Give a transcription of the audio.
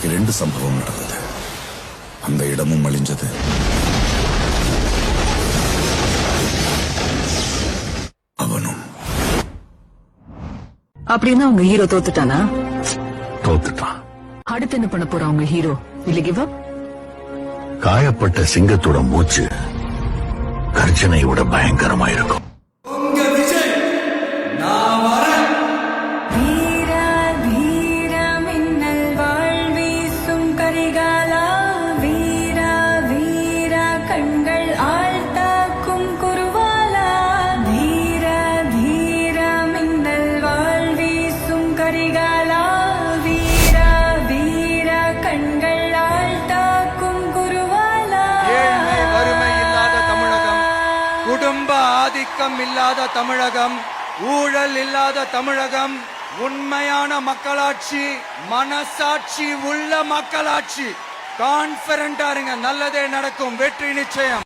அன்னைக்கு 2 சம்பவம் நடந்தது. அந்த இடமும் அழிஞ்சது, அவனும். அப்படின்னா உங்க ஹீரோ தோத்துட்டானா? தோத்துட்டான். அடுத்து என்ன பண்ண போறா உங்க ஹீரோ? இல்ல கிவ் அப்? காயப்பட்ட சிங்கத்தோட மூச்சு கர்ஜனை விட பயங்கரமா இருக்கும். குடும்ப ஆதிக்கம் இல்லாத தமிழகம், ஊழல் இல்லாத தமிழகம், உண்மையான மக்களாட்சி, மனசாட்சி உள்ள மக்களாட்சி. கான்பிடண்டா இருங்க, நல்லதே நடக்கும், வெற்றி நிச்சயம்.